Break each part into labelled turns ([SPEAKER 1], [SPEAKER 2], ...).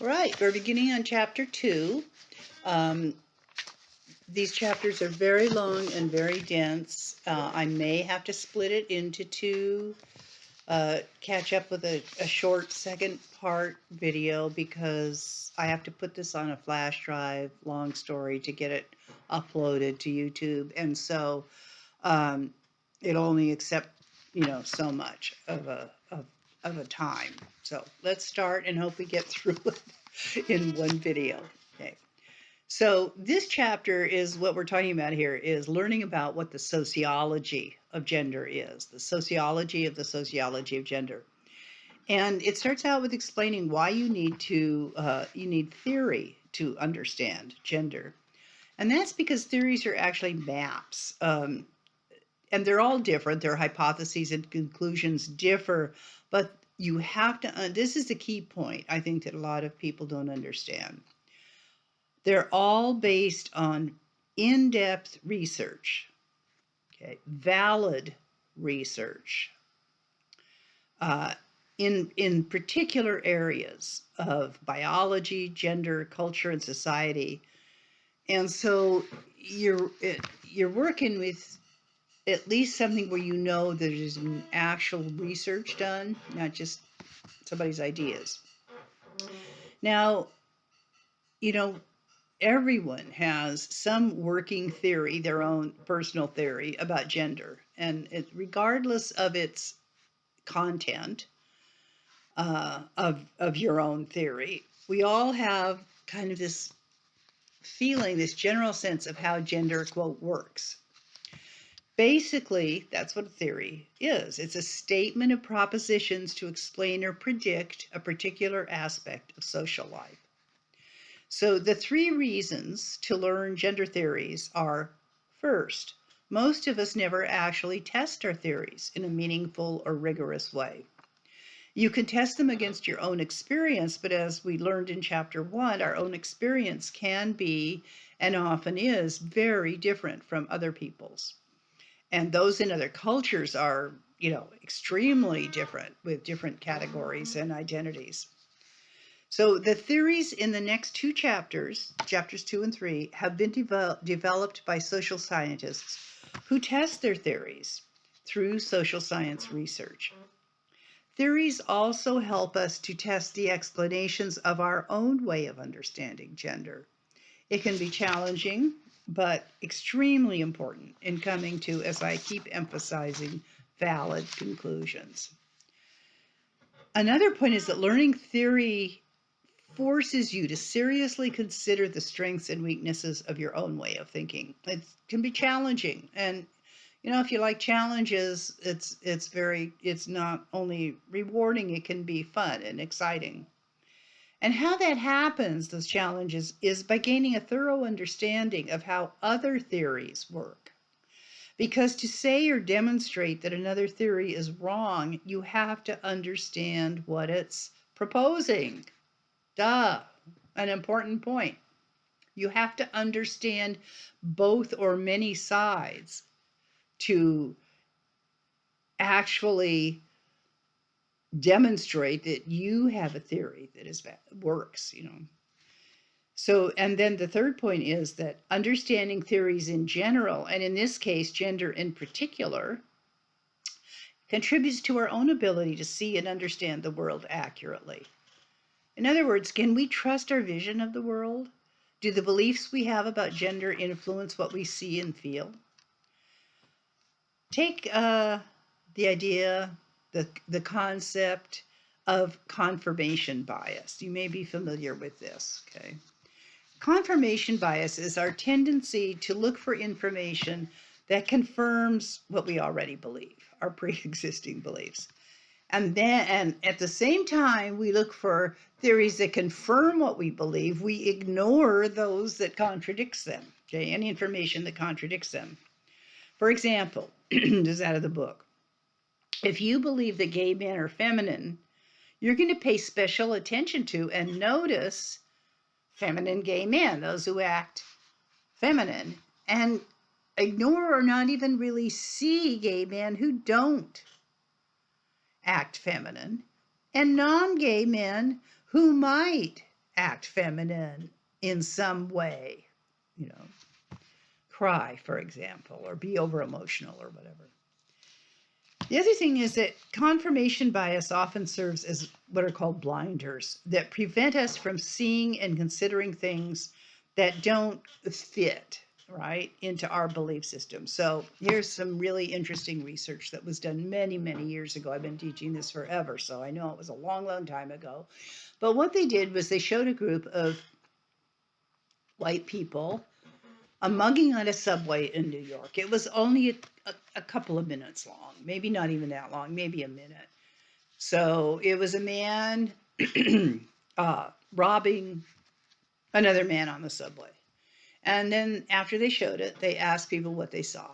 [SPEAKER 1] All right, we're beginning on chapter 2. Um, these chapters are very long and very dense. I may have to split it into two, catch up with a short second part video because I have to put this on a flash drive, long story, to get it uploaded to YouTube. And so it'll only accept, so much of a time. So let's start and hope we get through it in one video. Okay. So this chapter is what we're talking about here is learning about what the sociology of gender is, the sociology of gender. And it starts out with explaining why you need theory to understand gender. And that's because theories are actually maps. And they're all different. Their hypotheses and conclusions differ, but you have to, this is the key point, I think, that a lot of people don't understand. They're all based on in-depth research, okay, valid research, in particular areas of biology, gender, culture, and society. And so you're working with at least something where you know there's an actual research done, not just somebody's ideas. Now, everyone has some working theory, their own personal theory about gender, and regardless of its content of your own theory, we all have kind of this feeling, this general sense of how gender, quote, works. Basically, that's what a theory is. It's a statement of propositions to explain or predict a particular aspect of social life. So the three reasons to learn gender theories are, first, most of us never actually test our theories in a meaningful or rigorous way. You can test them against your own experience, but as we learned in chapter 1, our own experience can be, and often is, very different from other people's. And those in other cultures are, extremely different with different categories and identities. So the theories in the next two chapters, chapters 2 and 3, have been developed by social scientists who test their theories through social science research. Theories also help us to test the explanations of our own way of understanding gender. It can be challenging, but extremely important in coming to, as I keep emphasizing, valid conclusions. Another point is that learning theory forces you to seriously consider the strengths and weaknesses of your own way of thinking. It can be challenging, and if you like challenges, it's not only rewarding, it can be fun and exciting. And how that happens, those challenges, is by gaining a thorough understanding of how other theories work. Because to say or demonstrate that another theory is wrong, you have to understand what it's proposing. Duh, an important point. You have to understand both or many sides to actually demonstrate that you have a theory that works, So, and then the third point is that understanding theories in general, and in this case, gender in particular, contributes to our own ability to see and understand the world accurately. In other words, can we trust our vision of the world? Do the beliefs we have about gender influence what we see and feel? Take the idea, the concept of confirmation bias. You may be familiar with this, okay? Confirmation bias is our tendency to look for information that confirms what we already believe, our pre-existing beliefs. And at the same time, we look for theories that confirm what we believe. We ignore those that contradicts them, okay? Any information that contradicts them. For example, this is out of the book. If you believe that gay men are feminine, you're going to pay special attention to and notice feminine gay men, those who act feminine, and ignore or not even really see gay men who don't act feminine, and non-gay men who might act feminine in some way, you know, cry, for example, or be over emotional or whatever. The other thing is that confirmation bias often serves as what are called blinders that prevent us from seeing and considering things that don't fit, right, into our belief system. So here's some really interesting research that was done many, many years ago. I've been teaching this forever, so I know it was a long, long time ago. But what they did was they showed a group of white people a mugging on a subway in New York. It was only a couple of minutes long, maybe not even that long, maybe a minute. So it was a man robbing another man on the subway. And then after they showed it, they asked people what they saw.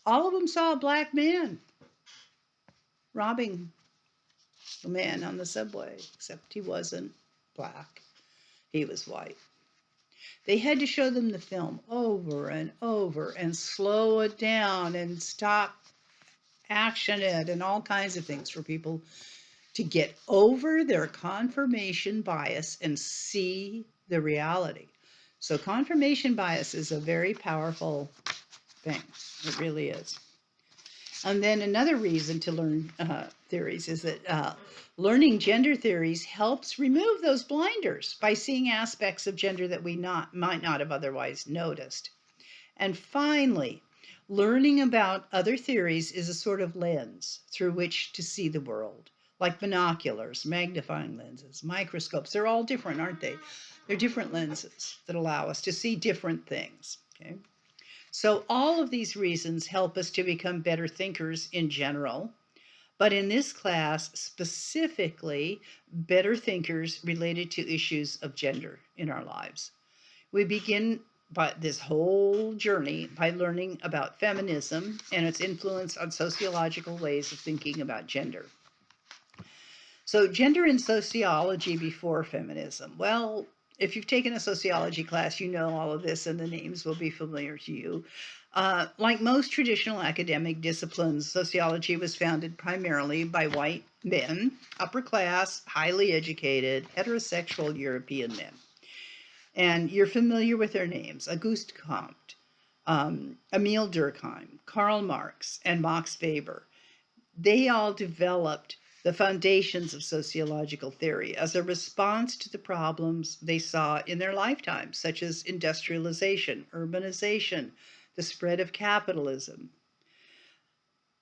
[SPEAKER 1] All of them saw a black man robbing a man on the subway, except he wasn't black, he was white. They had to show them the film over and over and slow it down and stop action it and all kinds of things for people to get over their confirmation bias and see the reality. So confirmation bias is a very powerful thing. It really is. And then another reason to learn theories is that learning gender theories helps remove those blinders by seeing aspects of gender that we might not have otherwise noticed. And finally, learning about other theories is a sort of lens through which to see the world, like binoculars, magnifying lenses, microscopes. They're all different, aren't they? They're different lenses that allow us to see different things. Okay? So all of these reasons help us to become better thinkers in general, but in this class, specifically, better thinkers related to issues of gender in our lives. We begin this whole journey by learning about feminism and its influence on sociological ways of thinking about gender. So, gender in sociology before feminism. Well, if you've taken a sociology class, you know all of this and the names will be familiar to you. Like most traditional academic disciplines, sociology was founded primarily by white men, upper class, highly educated, heterosexual European men. And you're familiar with their names: Auguste Comte, Emile Durkheim, Karl Marx, and Max Weber. They all developed the foundations of sociological theory as a response to the problems they saw in their lifetimes, such as industrialization, urbanization, the spread of capitalism.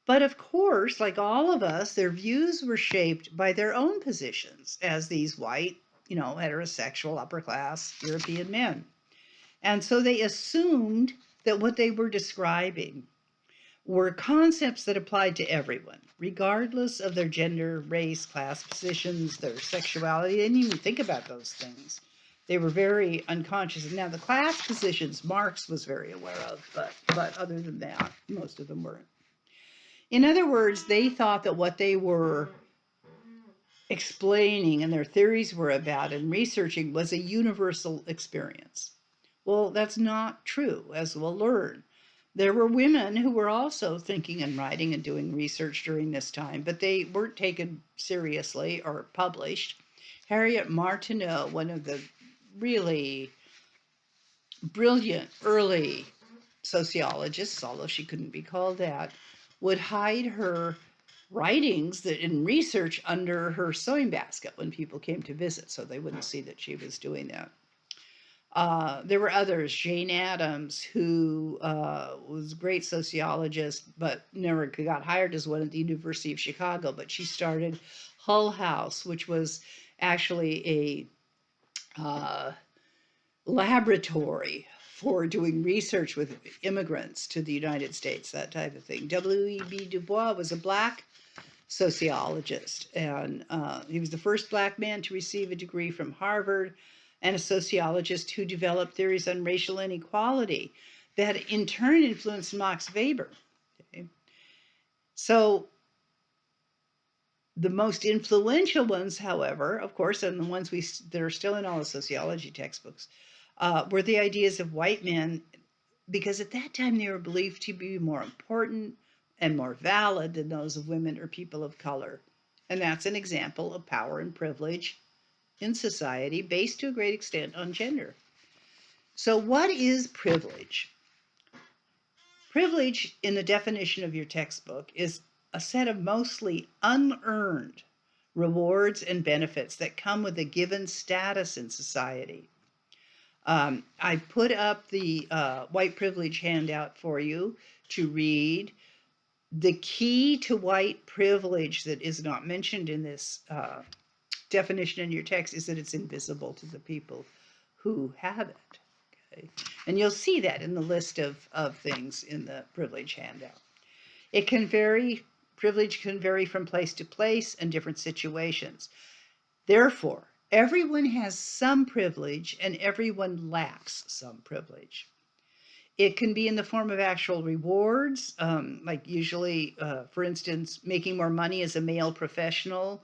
[SPEAKER 1] But of course, like all of us, their views were shaped by their own positions as these white, heterosexual, upper class European men. And so they assumed that what they were describing were concepts that applied to everyone, regardless of their gender, race, class positions, their sexuality. They didn't even think about those things. They were very unconscious. Now, the class positions Marx was very aware of, but other than that, most of them weren't. In other words, they thought that what they were explaining and their theories were about and researching was a universal experience. Well, that's not true, as we'll learn. There were women who were also thinking and writing and doing research during this time, but they weren't taken seriously or published. Harriet Martineau, one of the really brilliant early sociologists, although she couldn't be called that, would hide her writings that in research under her sewing basket when people came to visit, so they wouldn't see that she was doing that. There were others. Jane Addams, who was a great sociologist, but never got hired as one at the University of Chicago, but she started Hull House, which was actually a laboratory for doing research with immigrants to the United States, that type of thing. W.E.B. Du Bois was a black sociologist, and he was the first black man to receive a degree from Harvard, and a sociologist who developed theories on racial inequality that in turn influenced Max Weber. Okay? So the most influential ones, however, of course, and the ones that are still in all the sociology textbooks, were the ideas of white men, because at that time they were believed to be more important and more valid than those of women or people of color. And that's an example of power and privilege in society based to a great extent on gender. So, what is privilege? Privilege, in the definition of your textbook, is a set of mostly unearned rewards and benefits that come with a given status in society. I put up the white privilege handout for you to read. The key to white privilege that is not mentioned in this definition in your text is that it's invisible to the people who have it. Okay? And you'll see that in the list of things in the privilege handout. It can vary, privilege can vary from place to place and different situations. Therefore, everyone has some privilege and everyone lacks some privilege. It can be in the form of actual rewards, like usually, for instance, making more money as a male professional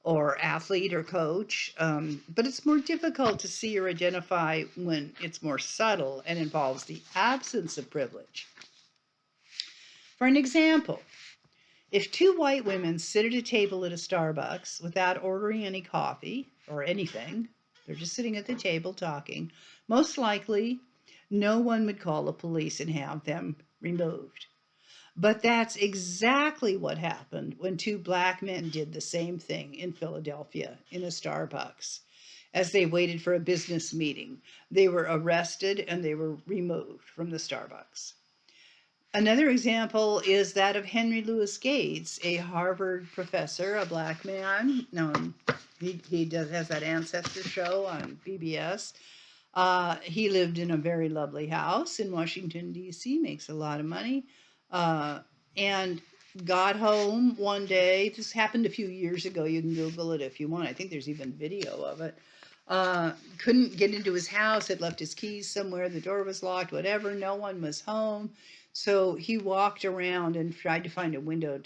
[SPEAKER 1] or athlete or coach. But it's more difficult to see or identify when it's more subtle and involves the absence of privilege. For an example, if two white women sit at a table at a Starbucks without ordering any coffee or anything, they're just sitting at the table talking, most likely no one would call the police and have them removed. But that's exactly what happened when two black men did the same thing in Philadelphia in a Starbucks. As they waited for a business meeting, they were arrested and they were removed from the Starbucks. Another example is that of Henry Louis Gates, a Harvard professor, a black man. He has that Ancestor show on PBS. He lived in a very lovely house in Washington, D.C., makes a lot of money, and got home one day. This happened a few years ago. You can Google it if you want. I think there's even video of it. Couldn't get into his house, had left his keys somewhere, the door was locked, whatever, no one was home. So he walked around and tried to find a window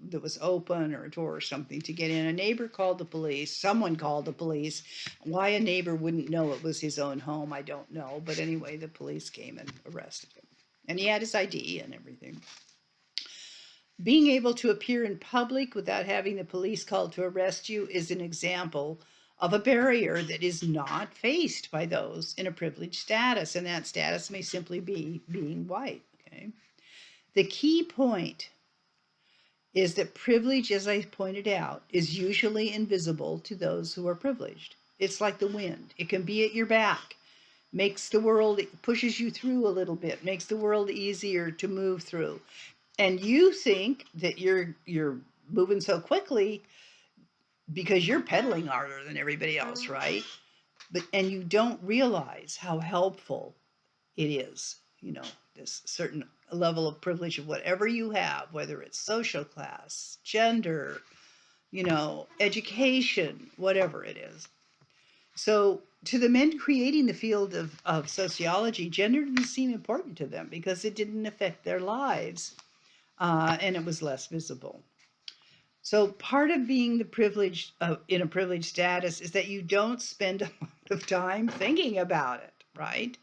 [SPEAKER 1] that was open or a door or something to get in. A neighbor called the police. Someone called the police. Why a neighbor wouldn't know it was his own home, I don't know. But anyway, the police came and arrested him. And he had his ID and everything. Being able to appear in public without having the police called to arrest you is an example of a barrier that is not faced by those in a privileged status, and that status may simply be being white. Okay? The key point is that privilege, as I pointed out, is usually invisible to those who are privileged. It's like the wind. It can be at your back, makes the world, pushes you through a little bit, makes the world easier to move through. And you think that you're moving so quickly because you're pedaling harder than everybody else, right? And you don't realize how helpful it is, this certain level of privilege of whatever you have, whether it's social class, gender, education, whatever it is. So to the men creating the field of sociology, gender didn't seem important to them because it didn't affect their lives, and it was less visible. So part of being in a privileged status is that you don't spend a lot of time thinking about it, right?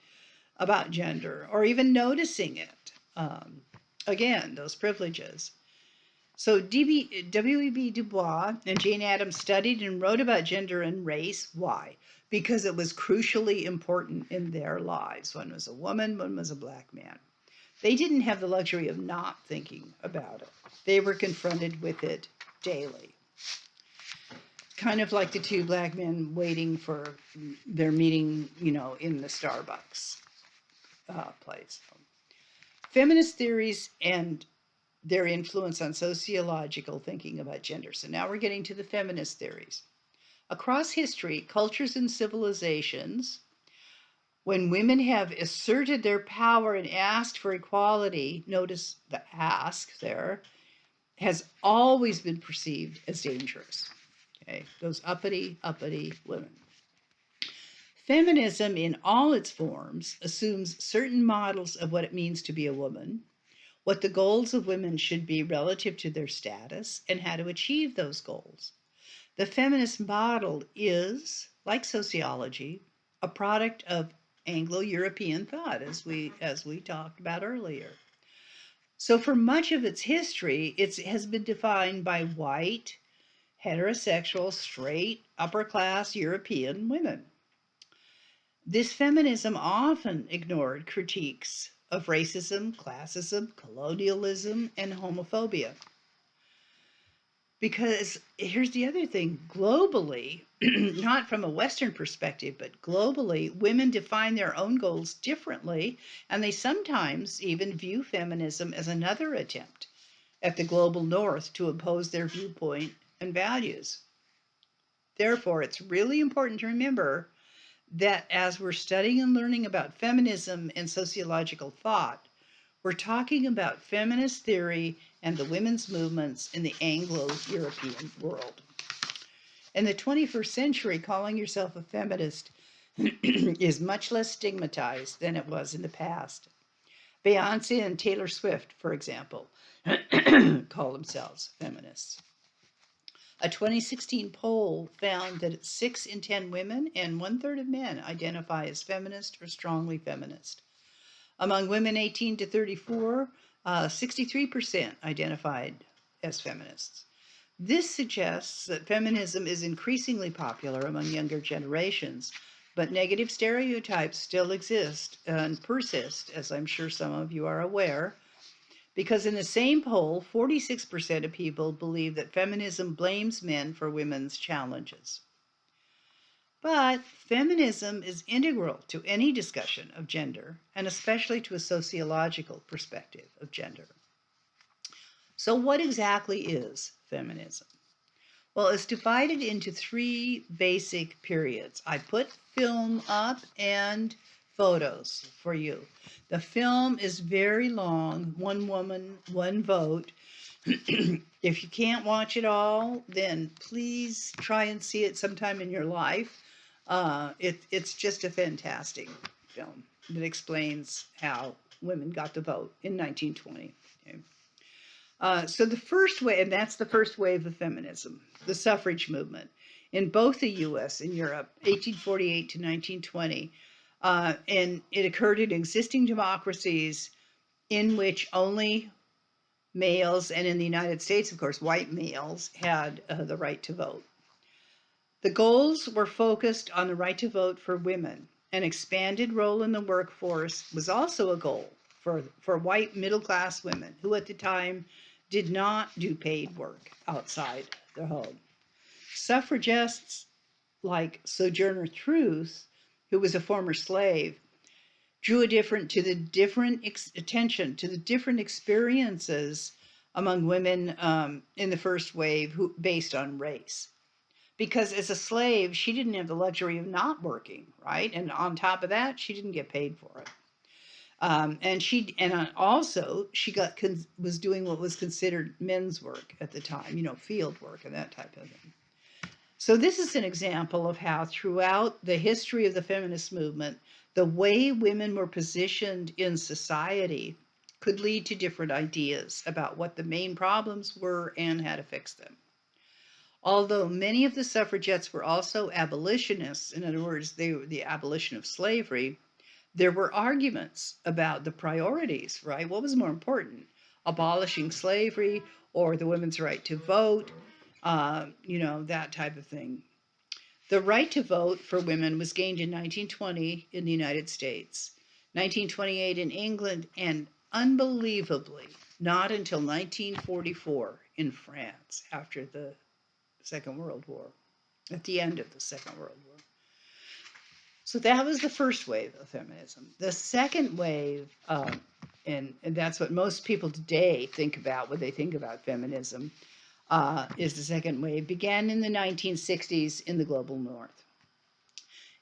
[SPEAKER 1] About gender or even noticing it. Again, those privileges. So W.E.B. Du Bois and Jane Addams studied and wrote about gender and race. Why? Because it was crucially important in their lives. One was a woman, one was a black man. They didn't have the luxury of not thinking about it. They were confronted with it daily. Kind of like the two black men waiting for their meeting, in the Starbucks place. Feminist theories and their influence on sociological thinking about gender. So now we're getting to the feminist theories. Across history, cultures and civilizations, when women have asserted their power and asked for equality, notice the ask there, has always been perceived as dangerous. Okay, those uppity women. Feminism in all its forms assumes certain models of what it means to be a woman, what the goals of women should be relative to their status, and how to achieve those goals. The feminist model is, like sociology, a product of Anglo-European thought, as we talked about earlier. So for much of its history, it has been defined by white, heterosexual, straight, upper class European women. This feminism often ignored critiques of racism, classism, colonialism, and homophobia. Because here's the other thing, globally, not from a Western perspective, but globally, women define their own goals differently, and they sometimes even view feminism as another attempt at the global north to impose their viewpoint and values. Therefore, it's really important to remember that as we're studying and learning about feminism and sociological thought, we're talking about feminist theory and the women's movements in the Anglo-European world. In the 21st century, calling yourself a feminist is much less stigmatized than it was in the past. Beyonce and Taylor Swift, for example, call themselves feminists. A 2016 poll found that 6 in 10 women and 1/3 of men identify as feminist or strongly feminist. Among women 18 to 34, 63% identified as feminists. This suggests that feminism is increasingly popular among younger generations, but negative stereotypes still exist and persist, as I'm sure some of you are aware, because in the same poll, 46% of people believe that feminism blames men for women's challenges. But feminism is integral to any discussion of gender, and especially to a sociological perspective of gender. So, what exactly is feminism? Well, it's divided into 3 basic periods. I put film up and photos for you. The film is very long, one woman, one vote. If you can't watch it all, then please try and see it sometime in your life. It's just a fantastic film that explains how women got the vote in 1920. Okay. So the first wave, and that's the first wave of feminism, the suffrage movement, in both the U.S. and Europe, 1848 to 1920, and it occurred in existing democracies in which only males, and in the United States, of course, white males had the right to vote. The goals were focused on the right to vote for women. An expanded role in the workforce was also a goal for white middle-class women who at the time did not do paid work outside the home. Suffragists like Sojourner Truth, who was a former slave, drew attention to the different experiences among women in the first wave based on race. Because as a slave, she didn't have the luxury of not working, right? And on top of that, she didn't get paid for it. Also she was doing what was considered men's work at the time, field work and that type of thing. So this is an example of how throughout the history of the feminist movement, the way women were positioned in society could lead to different ideas about what the main problems were and how to fix them. Although many of the suffragettes were also abolitionists, in other words, they were the abolition of slavery, there were arguments about the priorities, right? What was more important, abolishing slavery or the women's right to vote, that type of thing. The right to vote for women was gained in 1920 in the United States, 1928 in England, and unbelievably, not until 1944 in France after the Second World War, at the end of the Second World War. So that was the first wave of feminism. The second wave, and that's what most people today think about when they think about feminism, is the second wave, began in the 1960s in the global north.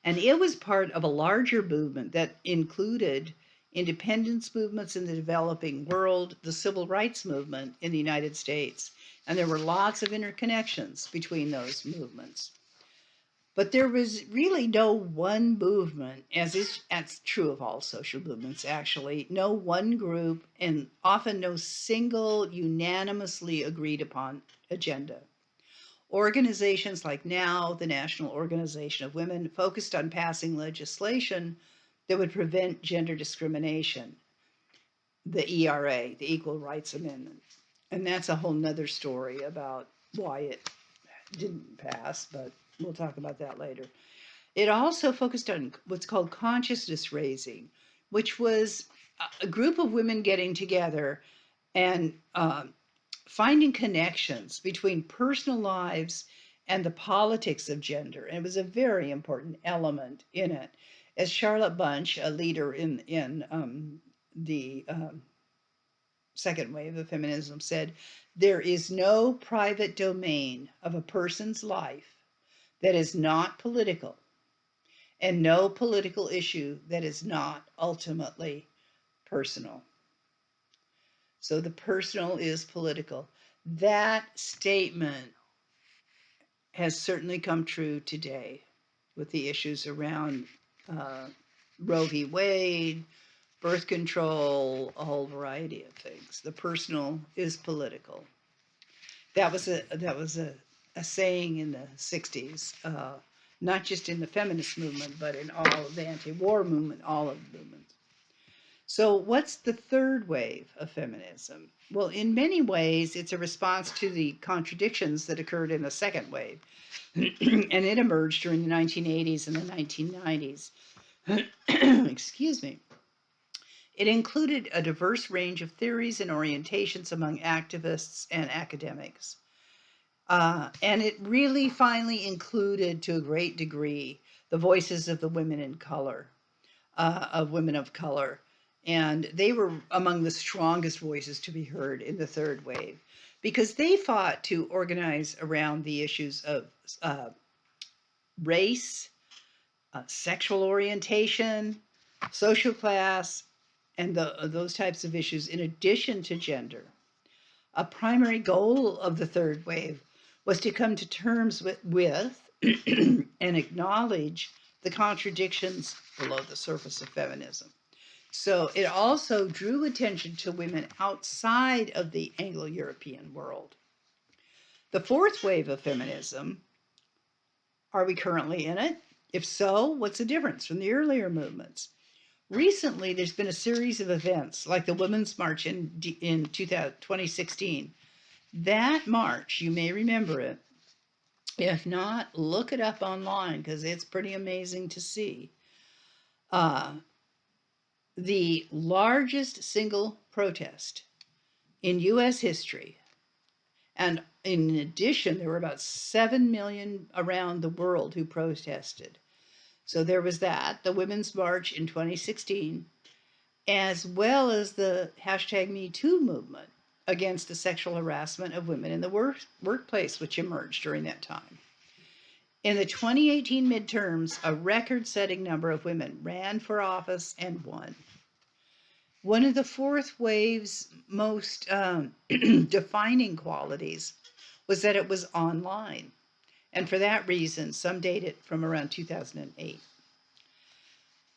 [SPEAKER 1] And it was part of a larger movement that included independence movements in the developing world, the civil rights movement in the United States, and there were lots of interconnections between those movements. But there was really no one movement, that's true of all social movements actually, no one group, and often no single unanimously agreed upon agenda. Organizations like NOW, the National Organization of Women, focused on passing legislation that would prevent gender discrimination, the ERA, the Equal Rights Amendment. And that's a whole nother story about why it didn't pass, but We'll talk about that later. It also focused on what's called consciousness raising, which was a group of women getting together and finding connections between personal lives and the politics of gender. And it was a very important element in it. As Charlotte Bunch, a leader in the second wave of feminism, said, there is no private domain of a person's life that is not political, and no political issue that is not ultimately personal. So the personal is political. That statement has certainly come true today with the issues around uh, Roe v. Wade, birth control, a whole variety of things. The personal is political. That was a saying in the 60s, not just in the feminist movement, but in all of the anti-war movement, all of the movements. So what's the third wave of feminism? Well, in many ways, it's a response to the contradictions that occurred in the second wave. And it emerged during the 1980s and the 1990s. Excuse me. It included a diverse range of theories and orientations among activists and academics. And it really finally included, to a great degree, the voices of the women in color, of women of color. And they were among the strongest voices to be heard in the third wave because they fought to organize around the issues of race, sexual orientation, social class, and those types of issues in addition to gender. A primary goal of the third wave was to come to terms with and acknowledge the contradictions below the surface of feminism. So it also drew attention to women outside of the Anglo-European world. The fourth wave of feminism, are we currently in it? If so, what's the difference from the earlier movements? Recently, there's been a series of events like the Women's March in 2016. That march, you may remember it. If not, look it up online because it's pretty amazing to see. The largest single protest in US history. And in addition, there were about 7 million around the world who protested. So there was that, the Women's March in 2016, as well as the hashtag #MeToo movement against the sexual harassment of women in the workplace, which emerged during that time. In the 2018 midterms, a record-setting number of women ran for office and won. One of the fourth wave's most defining qualities was that it was online. And for that reason, some date it from around 2008.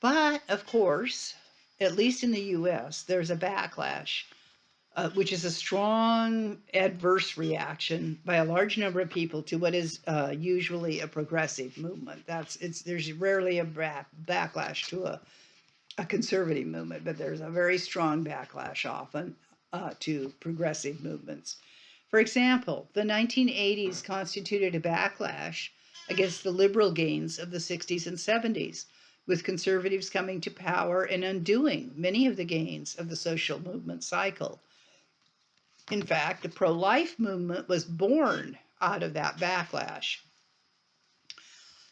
[SPEAKER 1] But of course, at least in the US, there's a backlash, which is a strong adverse reaction by a large number of people to what is usually a progressive movement. There's rarely a backlash to a conservative movement, but there's a very strong backlash often to progressive movements. For example, the 1980s constituted a backlash against the liberal gains of the 60s and 70s, with conservatives coming to power and undoing many of the gains of the social movement cycle. In fact, the pro-life movement was born out of that backlash.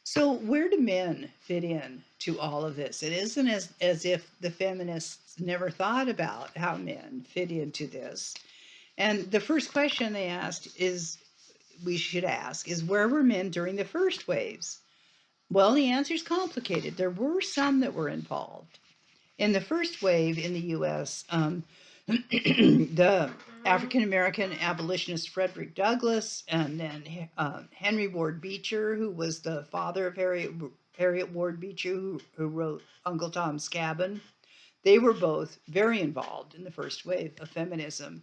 [SPEAKER 1] So where do men fit in to all of this? It isn't as if the feminists never thought about how men fit into this. And the first question we should ask is, where were men during the first waves? Well, the answer is complicated. There were some that were involved. In the first wave in the US, the African American abolitionist Frederick Douglass, and then Henry Ward Beecher, who was the father of Harriet Ward Beecher, who wrote Uncle Tom's Cabin. They were both very involved in the first wave of feminism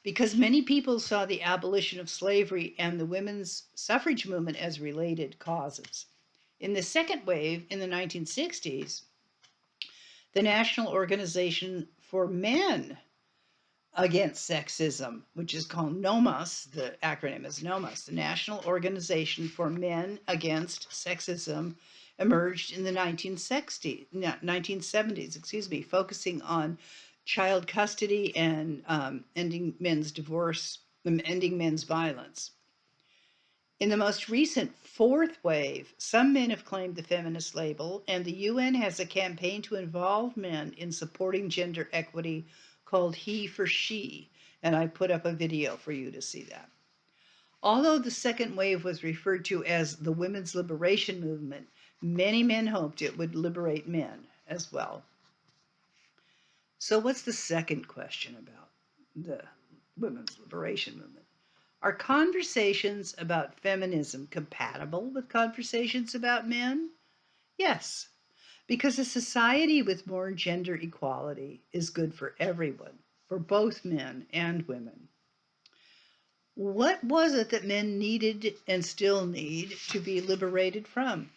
[SPEAKER 1] because many people saw the abolition of slavery and the women's suffrage movement as related causes. In the second wave in the 1960s, the National Organization for Men against sexism, which is called NOMAS. The acronym is NOMAS. The National Organization for Men Against Sexism emerged in the 1970s, focusing on child custody and ending men's divorce, ending men's violence. In the most recent fourth wave, some men have claimed the feminist label, and the UN has a campaign to involve men in supporting gender equity called He for She, and I put up a video for you to see that. Although the second wave was referred to as the women's liberation movement, many men hoped it would liberate men as well. So what's the second question about the women's liberation movement? Are conversations about feminism compatible with conversations about men? Yes, because a society with more gender equality is good for everyone, for both men and women. What was it that men needed and still need to be liberated from?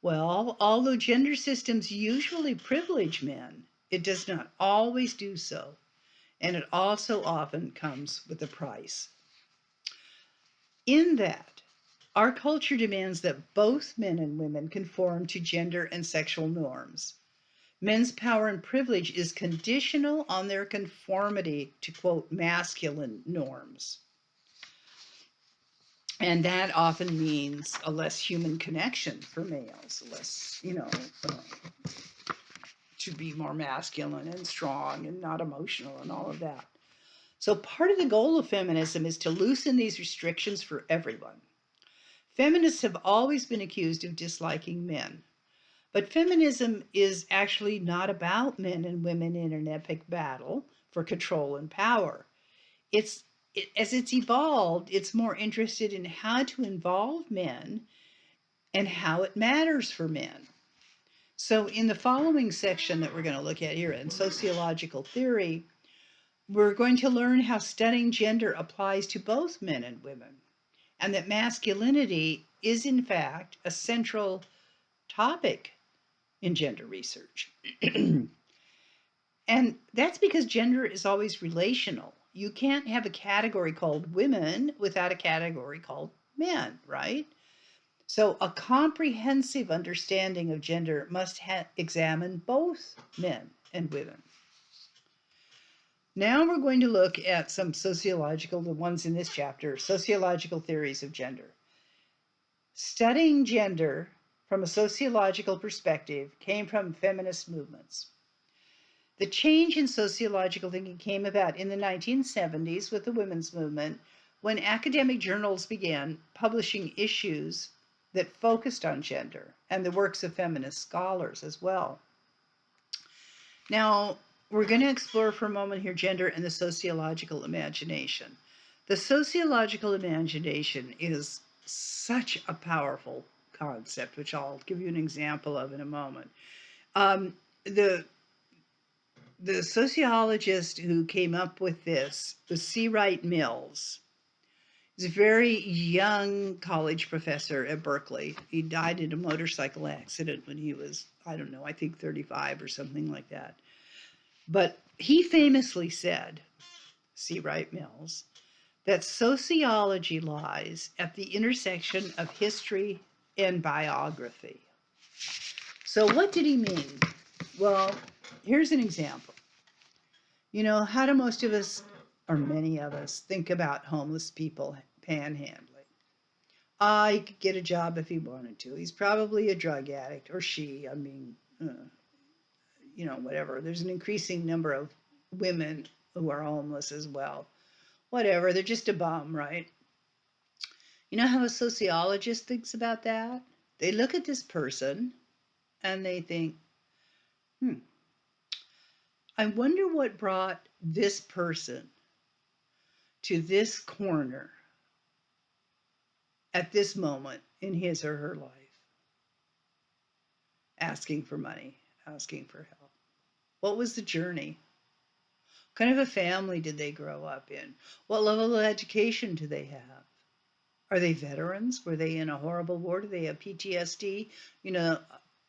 [SPEAKER 1] Well, although gender systems usually privilege men, it does not always do so, and it also often comes with a price. In that, our culture demands that both men and women conform to gender and sexual norms. Men's power and privilege is conditional on their conformity to, quote, masculine norms. And that often means a less human connection for males, less, to be more masculine and strong and not emotional and all of that. So part of the goal of feminism is to loosen these restrictions for everyone. Feminists have always been accused of disliking men, but feminism is actually not about men and women in an epic battle for control and power. As it's evolved, it's more interested in how to involve men and how it matters for men. So in the following section that we're going to look at here in sociological theory, we're going to learn how studying gender applies to both men and women, and that masculinity is in fact a central topic in gender research. And that's because gender is always relational. You can't have a category called women without a category called men, right? So a comprehensive understanding of gender must examine both men and women. Now we're going to look at some sociological, the ones in this chapter, sociological theories of gender. Studying gender from a sociological perspective came from feminist movements. The change in sociological thinking came about in the 1970s with the women's movement, when academic journals began publishing issues that focused on gender and the works of feminist scholars as well. Now, we're going to explore for a moment here gender and the sociological imagination. The sociological imagination is such a powerful concept, which I'll give you an example of in a moment. The sociologist who came up with this was C. Wright Mills. He's a very young college professor at Berkeley. He died in a motorcycle accident when he was, I don't know, I think 35 or something like that. But he famously said, C. Wright Mills, that sociology lies at the intersection of history and biography. So what did he mean? Well, here's an example. You know, how do most of us, or many of us, think about homeless people panhandling? He could get a job if he wanted to. He's probably a drug addict, or she, whatever. There's an increasing number of women who are homeless as well. Whatever, they're just a bum, right? You know how a sociologist thinks about that? They look at this person and they think, I wonder what brought this person to this corner at this moment in his or her life, asking for money, asking for help. What was the journey? What kind of a family did they grow up in? What level of education do they have? Are they veterans? Were they in a horrible war? Do they have PTSD? You know,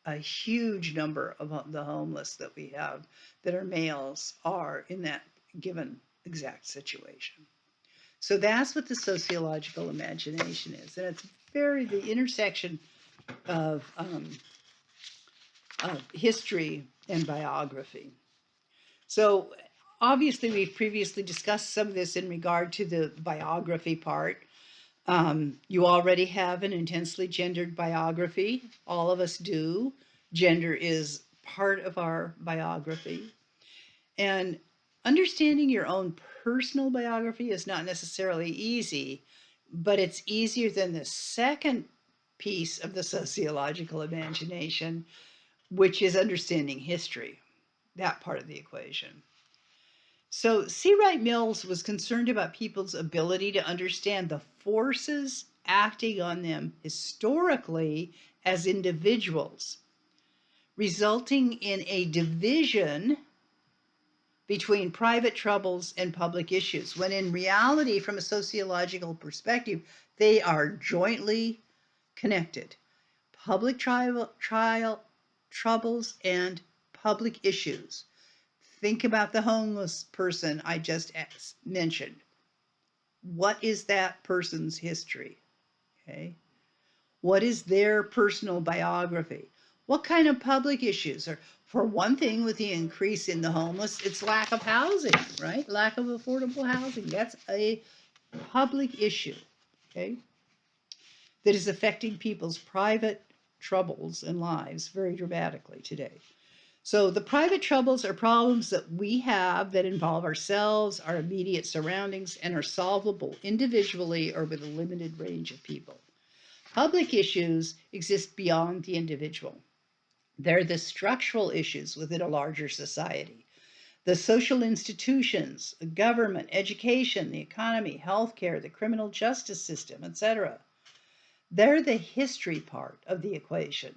[SPEAKER 1] a huge number of the homeless that we have that are males are in that given exact situation. So that's what the sociological imagination is. And it's very the intersection of history and biography. So obviously, we've previously discussed some of this in regard to the biography part. You already have an intensely gendered biography. All of us do. Gender is part of our biography. And understanding your own personal biography is not necessarily easy, but it's easier than the second piece of the sociological imagination, which is understanding history, that part of the equation. So C. Wright Mills was concerned about people's ability to understand the forces acting on them historically as individuals, resulting in a division between private troubles and public issues, when in reality, from a sociological perspective, they are jointly connected. Public troubles and public issues. Think about the homeless person I just mentioned. What is that person's history? Okay. What is their personal biography? What kind of public issues are, for one thing, with the increase in the homeless, it's lack of housing, right? Lack of affordable housing. That's a public issue, okay, that is affecting people's private troubles and lives very dramatically today. So the private troubles are problems that we have that involve ourselves, our immediate surroundings, and are solvable individually or with a limited range of people. Public issues exist beyond the individual. They're the structural issues within a larger society. The social institutions, the government, education, the economy, healthcare, the criminal justice system, etc. They're the history part of the equation.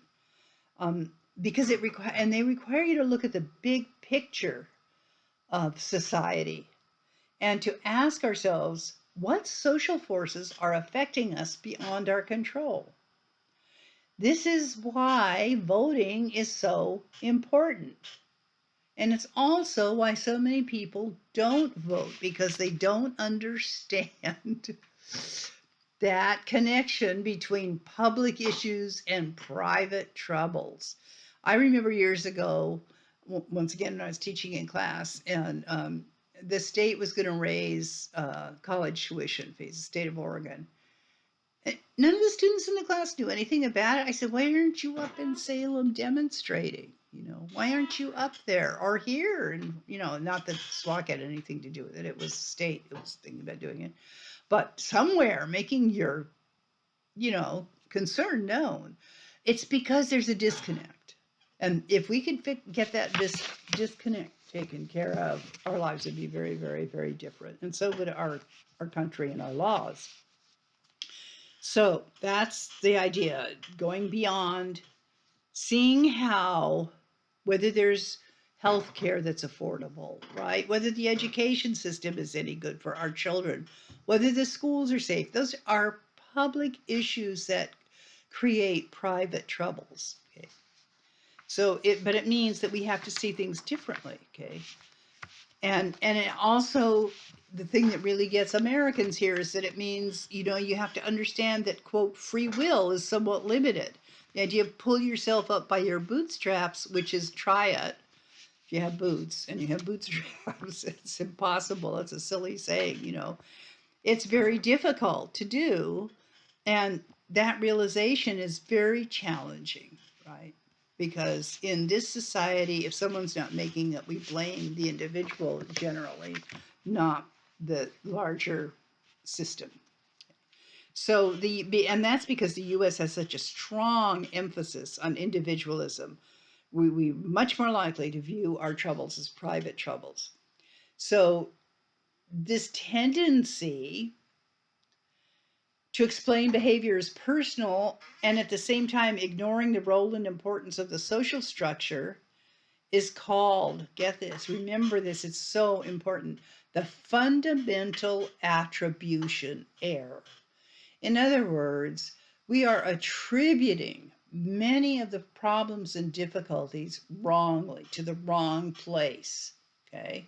[SPEAKER 1] Because they require you to look at the big picture of society and to ask ourselves what social forces are affecting us beyond our control. This is why voting is so important. And it's also why so many people don't vote, because they don't understand that connection between public issues and private troubles. I remember years ago, once again, when I was teaching in class, and the state was going to raise college tuition fees, the state of Oregon. None of the students in the class knew anything about it. I said, why aren't you up in Salem demonstrating? Why aren't you up there or here? And, not that SWAC had anything to do with it. It was state. It was thinking about doing it. But somewhere making your, concern known. It's because there's a disconnect. And if we could get that disconnect taken care of, our lives would be very, very, very different. And so would our country and our laws. So that's the idea, going beyond, seeing how, whether there's health care that's affordable, right? Whether the education system is any good for our children, whether the schools are safe. Those are public issues that create private troubles. Okay. But it means that we have to see things differently. Okay. And it also, the thing that really gets Americans here is that it means, you have to understand that, quote, free will is somewhat limited. The idea of pull yourself up by your bootstraps, which is try it. If you have boots and you have bootstraps, it's impossible. It's a silly saying, It's very difficult to do. And that realization is very challenging, right? Because in this society, if someone's not making it, we blame the individual generally, not the larger system. So and that's because the U.S. has such a strong emphasis on individualism. We're much more likely to view our troubles as private troubles. So this tendency to explain behavior as personal and at the same time ignoring the role and importance of the social structure is called, get this, remember this, it's so important, the fundamental attribution error. In other words, we are attributing many of the problems and difficulties wrongly to the wrong place, okay?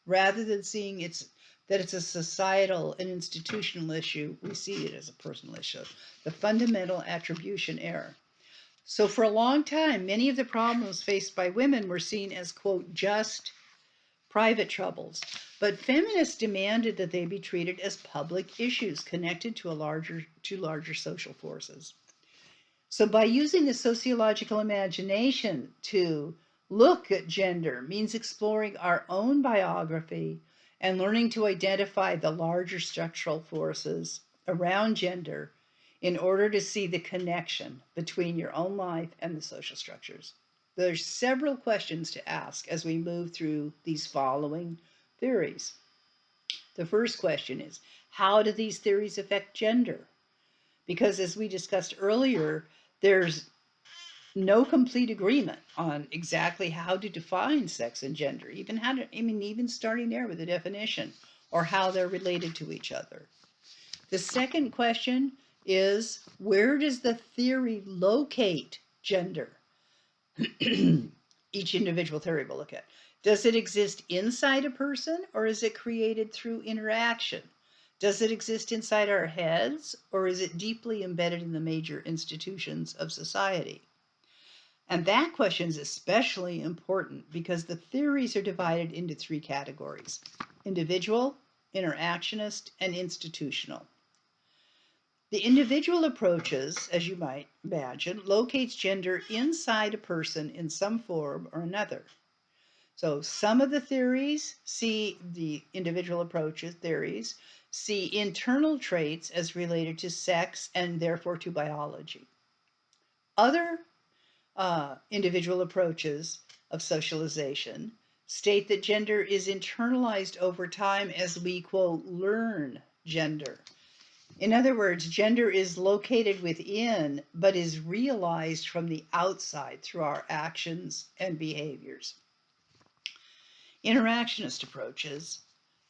[SPEAKER 1] Rather than seeing that it's a societal and institutional issue, we see it as a personal issue. The fundamental attribution error. So for a long time, many of the problems faced by women were seen as, quote, just private troubles. But feminists demanded that they be treated as public issues connected to larger social forces. So by using the sociological imagination to look at gender means exploring our own biography and learning to identify the larger structural forces around gender in order to see the connection between your own life and the social structures. There's several questions to ask as we move through these following theories. The first question is, how do these theories affect gender? Because as we discussed earlier, there's no complete agreement on exactly how to define sex and gender, even starting there with the definition, or how they're related to each other. The second question is, where does the theory locate gender? Each individual theory we'll look at. Does it exist inside a person, or is it created through interaction? Does it exist inside our heads, or is it deeply embedded in the major institutions of society? And that question is especially important because the theories are divided into three categories: individual, interactionist, and institutional. The individual approaches, as you might imagine, locates gender inside a person in some form or another. So some of the theories see the individual approaches, theories, see internal traits as related to sex and therefore to biology. Other individual approaches of socialization state that gender is internalized over time as we, quote, learn gender. In other words, gender is located within, but is realized from the outside through our actions and behaviors. Interactionist approaches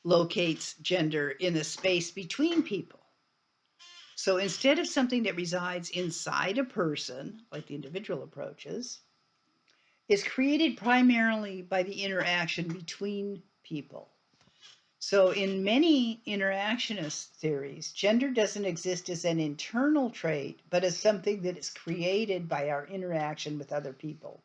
[SPEAKER 1] locates gender in the space between people. So instead of something that resides inside a person, like the individual approaches, is created primarily by the interaction between people. So in many interactionist theories, gender doesn't exist as an internal trait, but as something that is created by our interaction with other people.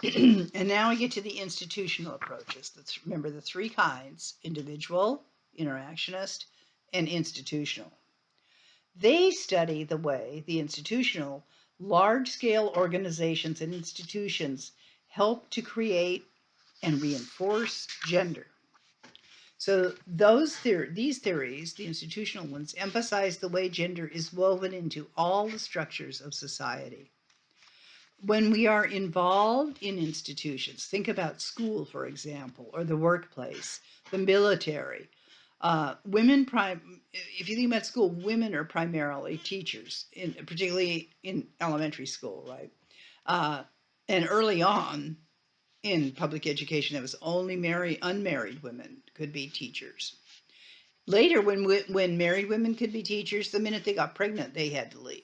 [SPEAKER 1] And now we get to the institutional approaches. Remember the three kinds: individual, interactionist, and institutional. They study the way the institutional, large-scale organizations and institutions help to create and reinforce gender. So these theories, the institutional ones, emphasize the way gender is woven into all the structures of society. When we are involved in institutions, think about school, for example, or the workplace, the military. If you think about school, women are primarily teachers, particularly in elementary school, right? And early on in public education, it was only unmarried women could be teachers. Later, when married women could be teachers, the minute they got pregnant, they had to leave.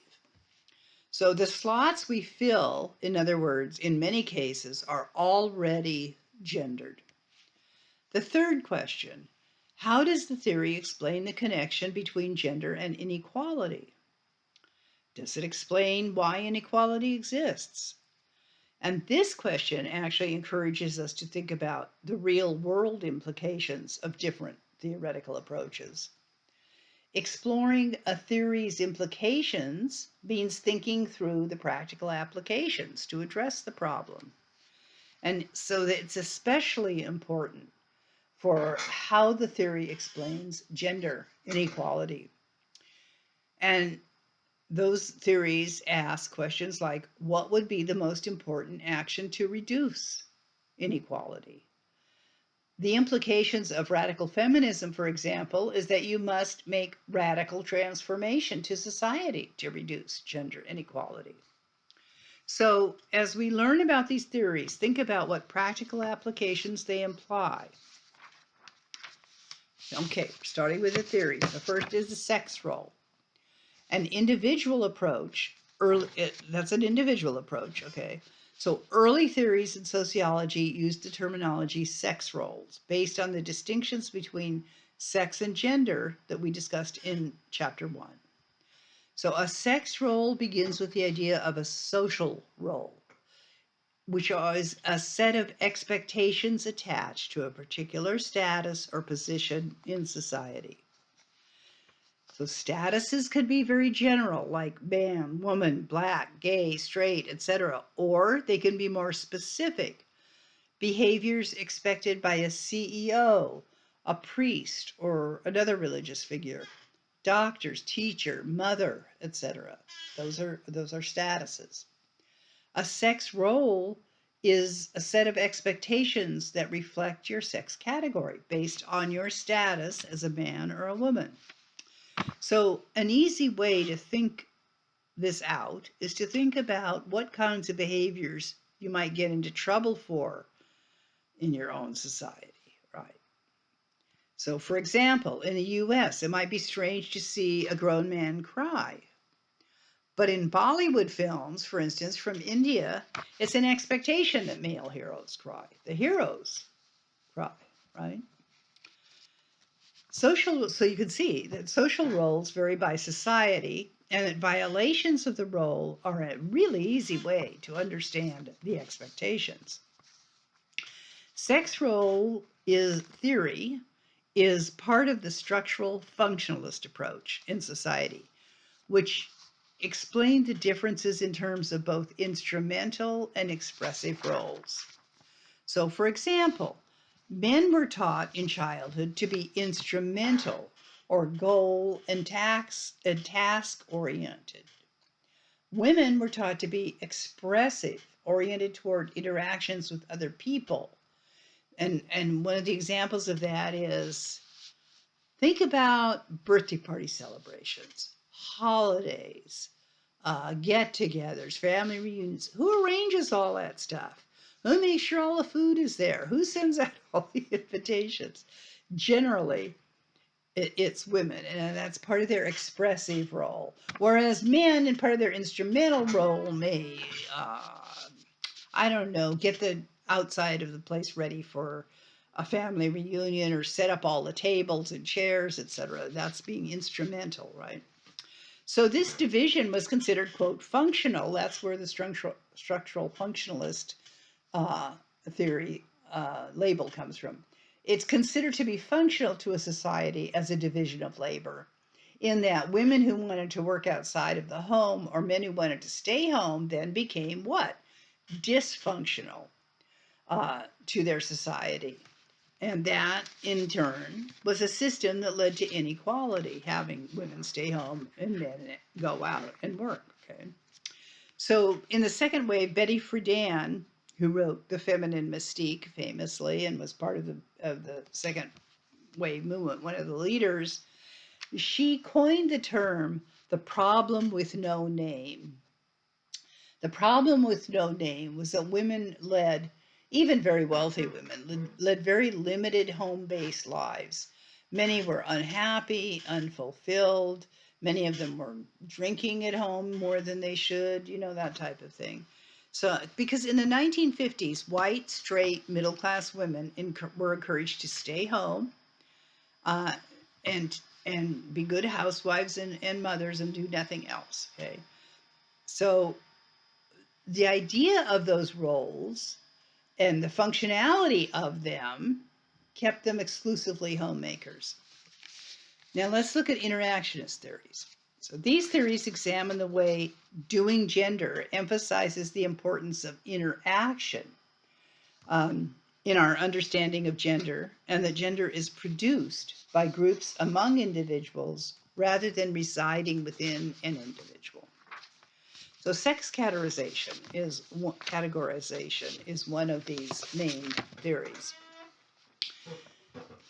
[SPEAKER 1] So the slots we fill, in other words, in many cases, are already gendered. The third question: how does the theory explain the connection between gender and inequality? Does it explain why inequality exists? And this question actually encourages us to think about the real world implications of different theoretical approaches. Exploring a theory's implications means thinking through the practical applications to address the problem. And so that it's especially important for how the theory explains gender inequality. And those theories ask questions like, what would be the most important action to reduce inequality? The implications of radical feminism, for example, is that you must make radical transformation to society to reduce gender inequality. So as we learn about these theories, think about what practical applications they imply. Okay, starting with the theories. The first is the sex role. An individual approach That's an individual approach, okay? So early theories in sociology used the terminology sex roles based on the distinctions between sex and gender that we discussed in chapter 1. So a sex role begins with the idea of a social role, which is a set of expectations attached to a particular status or position in society. So statuses could be very general, like man, woman, black, gay, straight, etc., or they can be more specific. Behaviors expected by a CEO, a priest, or another religious figure, doctors, teacher, mother, etc. Those are statuses. A sex role is a set of expectations that reflect your sex category based on your status as a man or a woman. So, an easy way to think this out is to think about what kinds of behaviors you might get into trouble for in your own society, right? So, for example, in the US, it might be strange to see a grown man cry. But in Bollywood films, for instance, from India, it's an expectation that male heroes cry. The heroes cry, right? So you can see that social roles vary by society, and that violations of the role are a really easy way to understand the expectations. Sex role theory is part of the structural functionalist approach in society, which explained the differences in terms of both instrumental and expressive roles. So, for example, men were taught in childhood to be instrumental or goal and task oriented. Women were taught to be expressive, oriented toward interactions with other people. And one of the examples of that is, think about birthday party celebrations, holidays, get-togethers, family reunions. Who arranges all that stuff? Who makes sure all the food is there? Who sends out all the invitations? Generally, it's women, and that's part of their expressive role. Whereas men, in part of their instrumental role, may, I don't know, get the outside of the place ready for a family reunion or set up all the tables and chairs, etc. That's being instrumental, right? So this division was considered, quote, functional. That's where the structural functionalist theory label comes from. It's considered to be functional to a society as a division of labor, in that women who wanted to work outside of the home or men who wanted to stay home then became what? Dysfunctional to their society. And that, in turn, was a system that led to inequality, having women stay home and men go out and work. Okay. So, in the second wave, Betty Friedan, who wrote The Feminine Mystique famously and was part of the second wave movement, one of the leaders, she coined the term the problem with no name. The problem with no name was that women led, even very wealthy women, led very limited home-based lives. Many were unhappy, unfulfilled. Many of them were drinking at home more than they should, that type of thing. So, because in the 1950s, white, straight, middle-class women were encouraged to stay home uh, and be good housewives and mothers and do nothing else, okay? So the idea of those roles and the functionality of them kept them exclusively homemakers. Now let's look at interactionist theories. So these theories examine the way doing gender emphasizes the importance of interaction in our understanding of gender, and that gender is produced by groups among individuals rather than residing within an individual. So sex categorization is one of these main theories.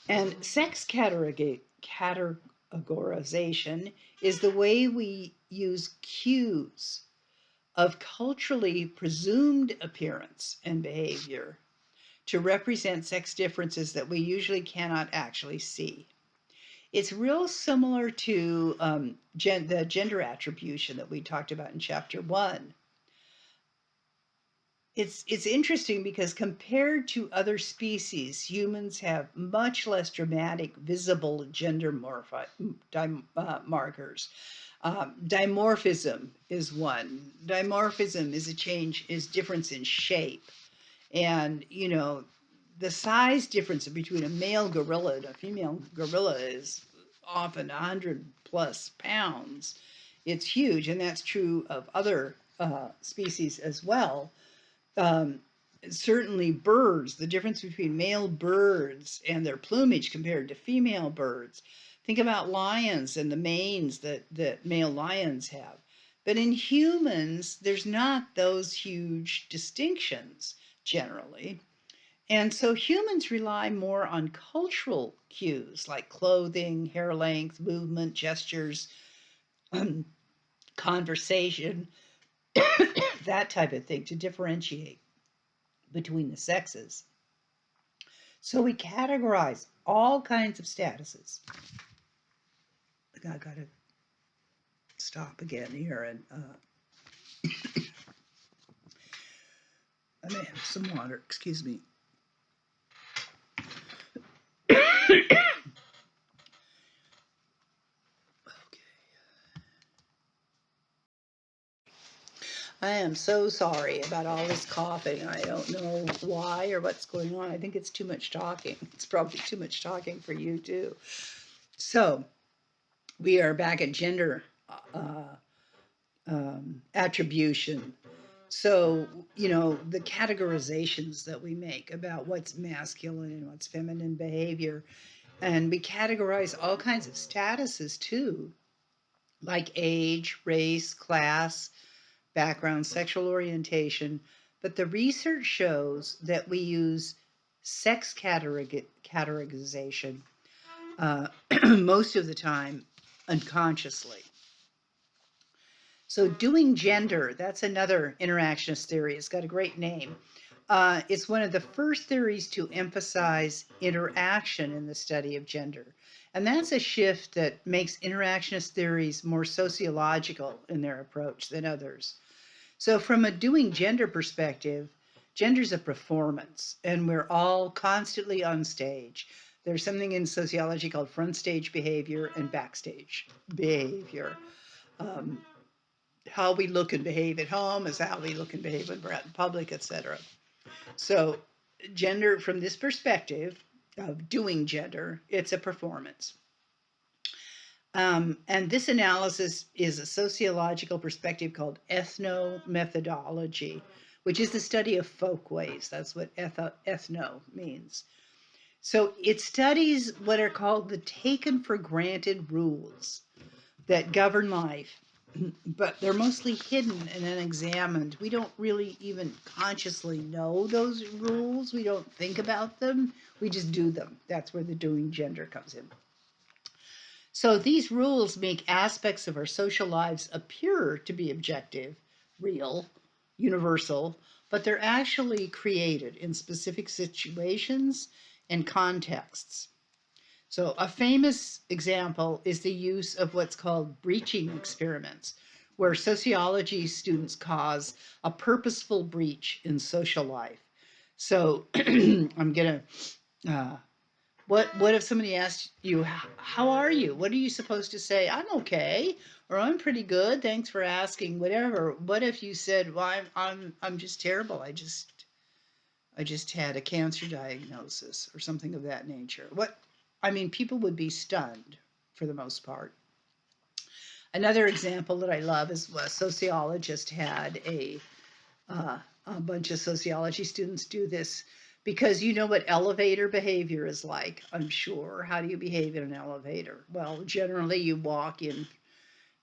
[SPEAKER 1] And sex categorization is the way we use cues of culturally presumed appearance and behavior to represent sex differences that we usually cannot actually see. It's real similar to the gender attribution that we talked about in chapter 1. It's interesting because compared to other species, humans have much less dramatic visible gender markers. Dimorphism is one. Dimorphism is difference in shape. And, the size difference between a male gorilla and a female gorilla is often 100 plus pounds. It's huge, and that's true of other species as well. um, Certainly birds, the difference between male birds and their plumage compared to female birds. Think about lions and the manes that male lions have. But in humans, there's not those huge distinctions generally. And so humans rely more on cultural cues like clothing, hair length, movement, gestures, um, conversation, that type of thing to differentiate between the sexes. So we categorize all kinds of statuses. I gotta stop again here, and I may have some water. Excuse me. Okay. I am so sorry about all this coughing. I don't know why or what's going on. I think it's too much talking. It's probably too much talking for you too. So we are back at gender attribution. So, the categorizations that we make about what's masculine and what's feminine behavior. And we categorize all kinds of statuses too, like age, race, class, background, sexual orientation. But the research shows that we use sex categorization most of the time unconsciously. So doing gender, that's another interactionist theory. It's got a great name. It's one of the first theories to emphasize interaction in the study of gender. And that's a shift that makes interactionist theories more sociological in their approach than others. So from a doing gender perspective, gender's a performance, and we're all constantly on stage. There's something in sociology called front stage behavior and backstage behavior. Um, how we look and behave at home is how we look and behave when we're out in public, etc. So gender, from this perspective of doing gender, it's a performance. And this analysis is a sociological perspective called ethnomethodology, which is the study of folkways. That's what ethno means. So it studies what are called the taken for granted rules that govern life, but they're mostly hidden and unexamined. We don't really even consciously know those rules. We don't think about them. We just do them. That's where the doing gender comes in. So these rules make aspects of our social lives appear to be objective, real, universal, but they're actually created in specific situations and contexts. So a famous example is the use of what's called breaching experiments, where sociology students cause a purposeful breach in social life. So I'm gonna what if somebody asked you, how are you? What are you supposed to say? I'm okay, or I'm pretty good, thanks for asking, whatever. What if you said, well, I'm just terrible. I just had a cancer diagnosis or something of that nature. People would be stunned for the most part. Another example that I love is a sociologist had a bunch of sociology students do this because you know what elevator behavior is like, I'm sure. How do you behave in an elevator? Well, generally you walk in.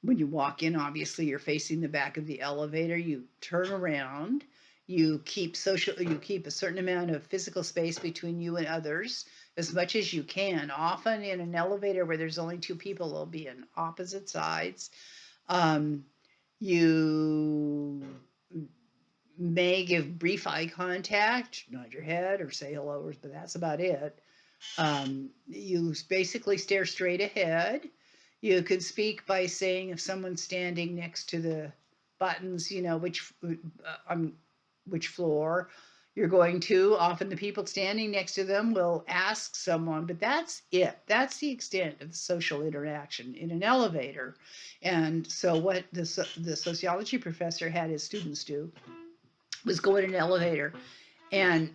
[SPEAKER 1] When you walk in, obviously you're facing the back of the elevator. You turn around. You keep a certain amount of physical space between you and others as much as you can. Often in an elevator where there's only two people, they'll be on opposite sides. Um, you may give brief eye contact, nod your head, or say hello, but that's about it. You basically stare straight ahead. You could speak by saying if someone's standing next to the buttons, on which floor you're going to. Often the people standing next to them will ask someone, but that's it. That's the extent of the social interaction in an elevator. And so what the sociology professor had his students do was go in an elevator and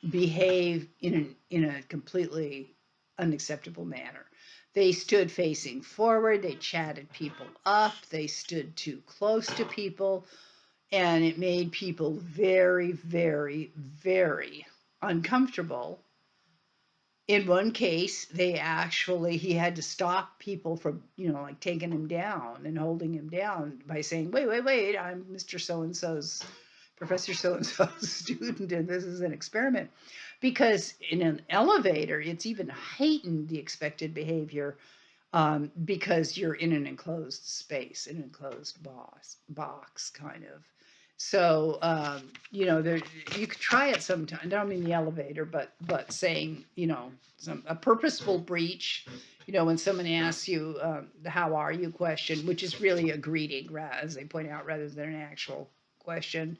[SPEAKER 1] behave in a completely unacceptable manner. They stood facing forward, they chatted people up, they stood too close to people, and it made people very, very, very uncomfortable. In one case, he had to stop people from, like taking him down and holding him down by saying, wait, wait, wait, I'm Mr. So-and-so's, Professor so-and-so's student, and this is an experiment. Because in an elevator, it's even heightened the expected behavior, because you're in an enclosed space, an enclosed box kind of. So, there, you could try it sometime. I don't mean the elevator, but saying, a purposeful breach. When someone asks you the "How are you?" question, which is really a greeting, as they point out, rather than an actual question.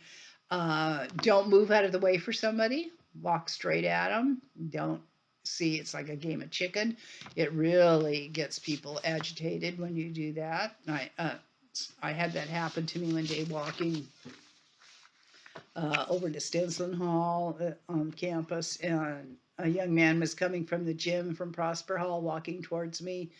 [SPEAKER 1] Don't move out of the way for somebody. Walk straight at them. Don't see it's like a game of chicken. It really gets people agitated when you do that. I had that happen to me one day walking over to Stinson Hall on campus, and a young man was coming from the gym from Prosper Hall, walking towards me,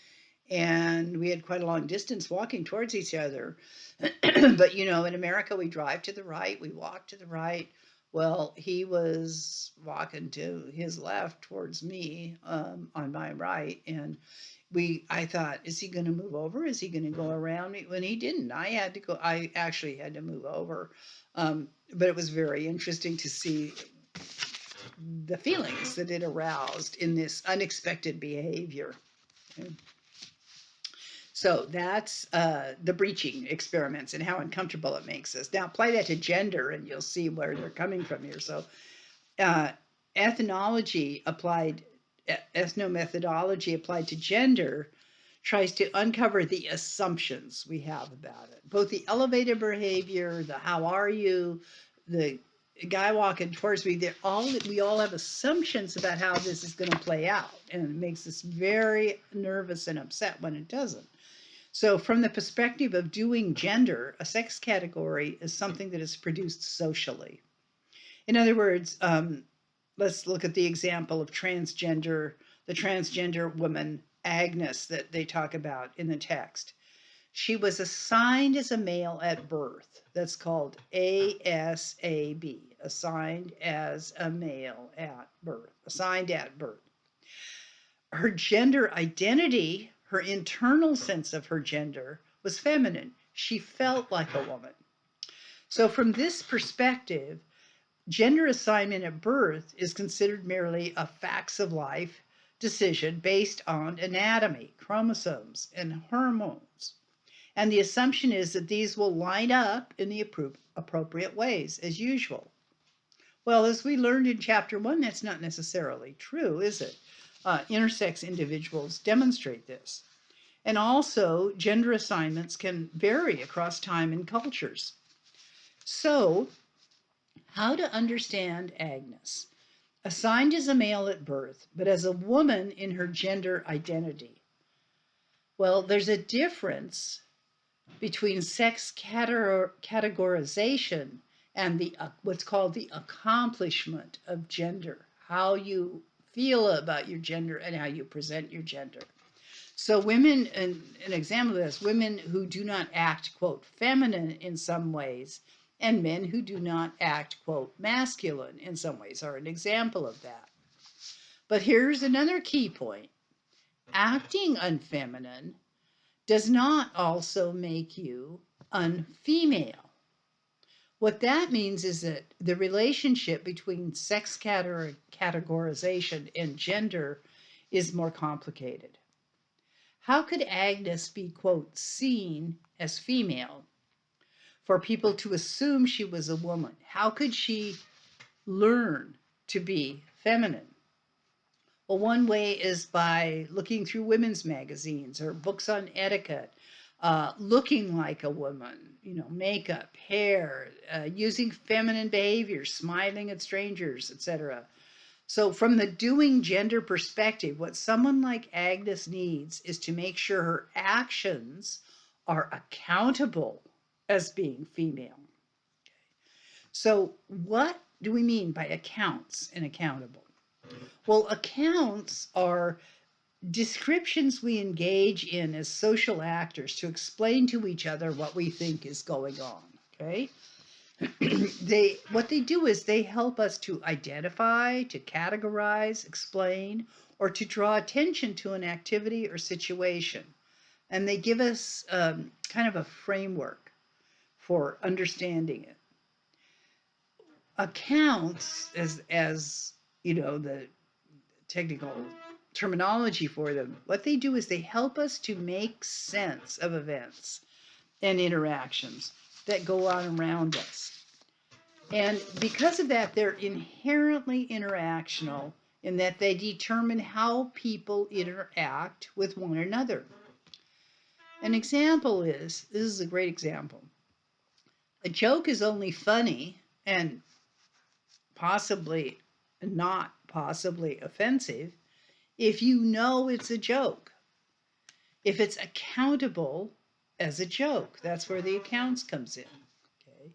[SPEAKER 1] and we had quite a long distance walking towards each other. But in America, we drive to the right, we walk to the right. Well, he was walking to his left towards me, on my right, and I thought, is he going to move over? Is he going to go around me? When he didn't, I actually had to move over. But it was very interesting to see the feelings that it aroused in this unexpected behavior. So that's the breaching experiments and how uncomfortable it makes us. Now apply that to gender, and you'll see where they're coming from here. So uh, ethnology applied, ethnomethodology applied to gender tries to uncover the assumptions we have about it. Both the elevated behavior, the "How are you?" the guy walking towards me, we all have assumptions about how this is going to play out, and it makes us very nervous and upset when it doesn't. So, from the perspective of doing gender, a sex category is something that is produced socially. In other words, let's look at the example of the transgender woman, Agnes, that they talk about in the text. She was assigned as a male at birth. That's called ASAB, assigned as a male at birth, assigned at birth. Her gender identity, her internal sense of her gender, was feminine. She felt like a woman. So, from this perspective, gender assignment at birth is considered merely a facts of life decision based on anatomy, chromosomes, and hormones. And the assumption is that these will line up in the appropriate ways, as usual. Well, as we learned in chapter 1, that's not necessarily true, is it? Intersex individuals demonstrate this. And also, gender assignments can vary across time and cultures. So, how to understand Agnes? Assigned as a male at birth, but as a woman in her gender identity. Well, there's a difference between sex categorization and the what's called the accomplishment of gender, how you feel about your gender and how you present your gender. So women, and an example of this, women who do not act, quote, feminine in some ways, and men who do not act, quote, masculine in some ways are an example of that. But here's another key point. Acting unfeminine does not also make you unfemale. What that means is that the relationship between sex categorization and gender is more complicated. How could Agnes be, quote, seen as female for people to assume she was a woman? How could she learn to be feminine? Well, one way is by looking through women's magazines or books on etiquette, looking like a woman, makeup, hair, using feminine behavior, smiling at strangers, etc. So, from the doing gender perspective, what someone like Agnes needs is to make sure her actions are accountable as being female. So, what do we mean by accounts and accountable? Well, accounts are descriptions we engage in as social actors to explain to each other what we think is going on. Okay. What they do is they help us to identify, to categorize, explain, or to draw attention to an activity or situation. And they give us kind of a framework for understanding it. Accounts, as the technical terminology for them, what they do is they help us to make sense of events and interactions that go on around us. And because of that, they're inherently interactional in that they determine how people interact with one another. An example is this is a great example. A joke is only funny and possibly not possibly offensive if you know it's a joke. If it's accountable as a joke, that's where the accounts comes in. Okay.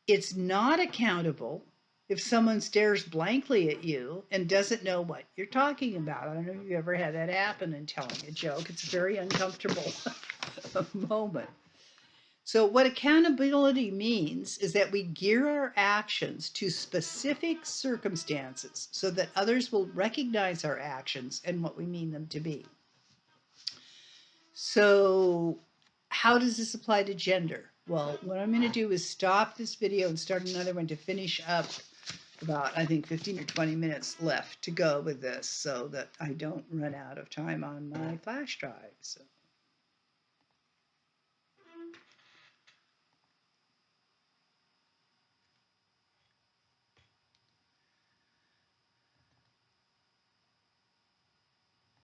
[SPEAKER 1] It's not accountable if someone stares blankly at you and doesn't know what you're talking about. I don't know if you've ever had that happen in telling a joke. It's a very uncomfortable moment. So, what accountability means is that we gear our actions to specific circumstances so that others will recognize our actions and what we mean them to be. So, how does this apply to gender? Well, what I'm going to do is stop this video and start another one to finish up about, I think, 15 or 20 minutes left to go with this so that I don't run out of time on my flash drive. So.